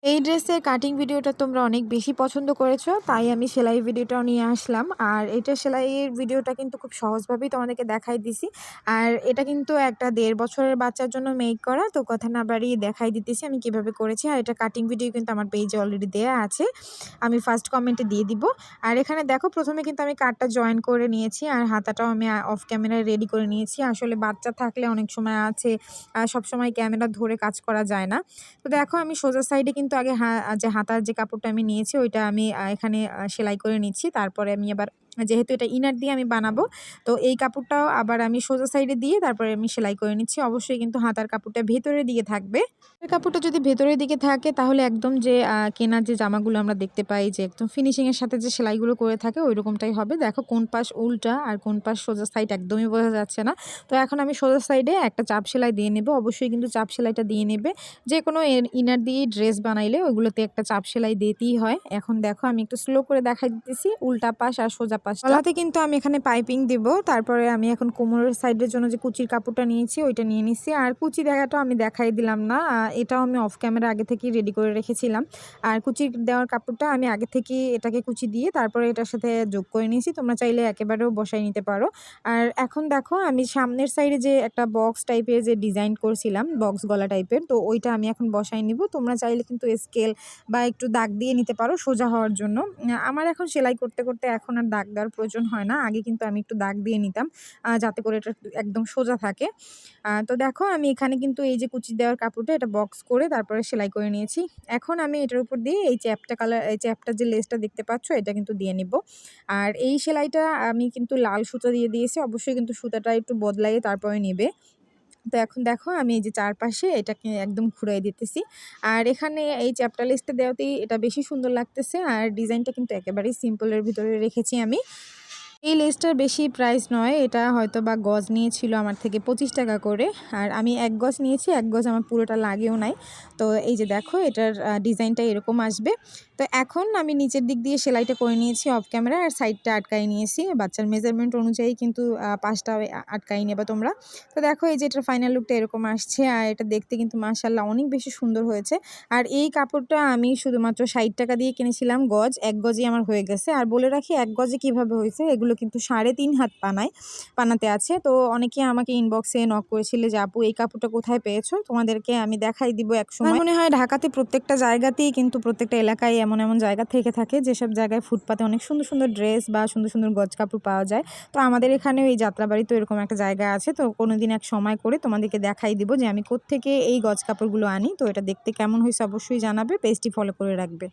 এই ড্রেসের কাটিং ভিডিওটা তোমরা অনেক বেশি পছন্দ করেছো, তাই আমি সেলাই ভিডিওটাও নিয়ে আসলাম। আর এটা সেলাইয়ের ভিডিওটা কিন্তু খুব সহজভাবেই তোমাদেরকে দেখাই দিছি। আর এটা কিন্তু একটা ১.৫ বছরের বাচ্চার জন্য মেক করা। তো কথা না বাড়িয়ে দেখাই দিতেছি আমি কিভাবে করেছি। আর এটা কাটিং ভিডিও কিন্তু আমার পেজে অলরেডি দেয়া আছে। আমি ফার্স্ট কমেন্টে দিয়ে দিব। আর এখানে দেখো, ১ম এ কিন্তু আমি কাটটা জয়েন করে নিয়েছি। আর হাতাটাও আমি অফ ক্যামেরায় রেডি করে নিয়েছি। আসলে বাচ্চা থাকলে অনেক সময় আছে সবসময় ক্যামেরা ধরে কাজ করা যায় না। তো দেখো, আমি সোজা সাইডে কিন্তু আগে যে হাতার যে কাপড়টা আমি নিয়েছি ওইটা আমি এখানে সেলাই করে নিচ্ছি। তারপরে আমি আবার, যেহেতু এটা ইনার দিয়ে আমি বানাবো, তো এই কাপড়টাও আবার আমি সোজা সাইডে দিয়ে তারপরে আমি সেলাই করে নিচ্ছি। অবশ্যই কিন্তু হাতার কাপড়টা ভেতরের দিকে থাকবে। এই কাপড়টা যদি ভেতরের দিকে থাকে তাহলে একদম যে কেনার যে জামাগুলো আমরা দেখতে পাই যে একদম ফিনিশিং এর সাথে যে সেলাইগুলো করে থাকে ওইরকমটাই হবে। দেখো, কোন পাশ উল্টা আর কোন পাশ সোজা সাইড একদমই বোঝা যাচ্ছে না। তো এখন আমি সোজা সাইডে একটা চাপ সেলাই দিয়ে নেব। অবশ্যই কিন্তু চাপ সেলাইটা দিয়ে নেবে। যেকোনো ইনার দিয়ে ড্রেস বানাইলে ওগুলোতে একটা চাপ সেলাই দিতেই হয়। এখন দেখো, আমি একটু স্লো করে দেখাই দিতেছি উল্টা পাশ আর সোজা পাশটা। গলাতে কিন্তু আমি এখানে পাইপিং দিব। তারপরে আমি এখন কোমরের সাইডের জন্য যে কুচির কাপড়টা নিয়েছি ওইটা নিয়ে নিচ্ছি। আর কুচি দেখাটাও আমি দেখাই দিলাম না। এটাও আমি অফ ক্যামেরা আগে থেকেই রেডি করে রেখেছিলাম। আর কুচি দেওয়ার কাপড়টা আমি আগে থেকেই এটাকে কুচি দিয়ে তারপরে এটার সাথে যোগ করে নিয়েছি। তোমরা চাইলে একেবারেও বসাই নিতে পারো। আর এখন দেখো, আমি সামনের সাইডে যে একটা বক্স টাইপের যে ডিজাইন করছিলাম, বক্স গলা টাইপের, তো ওইটা আমি এখন বসাই নিব। তোমরা চাইলে কিন্তু স্কেল বা একটু দাগ দিয়ে নিতে পারো সোজা হওয়ার জন্য। আমার এখন সেলাই করতে করতে এখন আর দাগ দেওয়ার প্রয়োজন হয় না। আগে কিন্তু আমি একটু দাগ দিয়ে নিতাম যাতে করে এটা একদম সোজা থাকে। তো দেখো, আমি এখানে কিন্তু এই যে কুচি দেওয়ার কাপড়টা এটা বক্স করে তারপরে সেলাই করে নিয়েছি। এখন আমি এটার উপর দিয়ে এই চ্যাপটা যে লেসটা দেখতে পাচ্ছ এটা কিন্তু দিয়ে নিব। আর এই সেলাইটা আমি কিন্তু লাল সুতা দিয়ে দিয়েছি। অবশ্যই কিন্তু সুতাটা একটু বদলাইয়ে তারপরে নিবে। তো এখন দেখো, আমি এই যে চারপাশে এটাকে একদম ঘুরাই দিতেছি। আর এখানে এই চ্যাপ্টা লেসটা দেওয়াতেই এটা বেশি সুন্দর লাগতেছে। আর ডিজাইনটা কিন্তু একেবারেই সিম্পলের ভিতরে রেখেছি আমি। এই লেসটার বেশি প্রাইস নয়। এটা হয়তোবা গজ নিয়েছিল আমার থেকে ৳২৫ করে। আর আমি ১ গজ নিয়েছি, ১ গজ আমার পুরোটা লাগেও নাই। তো এই যে দেখো, এটার ডিজাইনটা এরকম আসবে। তো এখন আমি নিচের দিক দিয়ে সেলাইটা করে নিয়েছি অফ ক্যামেরা, আর সাইডটা আটকাই নিয়েছি। বাচ্চার মেজারমেন্ট অনুযায়ী কিন্তু পাশটা আটকাই নেবা তোমরা। তো দেখো, এই যে এটার ফাইনাল লুকটা এরকম আসছে। আর এটা দেখতে কিন্তু মাশাআল্লাহ অনেক বেশি সুন্দর হয়েছে। আর এই কাপড়টা আমি শুধুমাত্র ৳৬০ দিয়ে কিনেছিলাম গজ। ১ গজই আমার হয়ে গেছে। আর বলে রাখি, ১ গজে কিভাবে হয়েছে, এগুলো কিন্তু ৩.৫ হাত পানাতে আছে। তো অনেকে আমাকে ইনবক্সে নক করেছিলে যে আপু এই কাপড়টা কোথায় পেয়েছো? তোমাদেরকে আমি দেখাই দিব একসময়। আমার মনে হয় ঢাকাতে প্রত্যেকটা জায়গাতেই কিন্তু প্রত্যেকটা এলাকায় এমন এমন জায়গা থেকে থাকে যেসব জায়গায় ফুটপাতে অনেক সুন্দর সুন্দর ড্রেস বা সুন্দর সুন্দর গজ কাপড় পাওয়া যায়। তো আমাদের এখানেও এই যাত্রাবাড়িতেও এরকম একটা জায়গা আছে। তো কোনোদিন এক সময় করে তোমাদেরকে দেখাই দিব যে আমি কোত্থেকে এই গজ কাপড়গুলো আনি। তো এটা দেখতে কেমন হয়েছে অবশ্যই জানাবে। পেজটি ফলো করে রাখবে।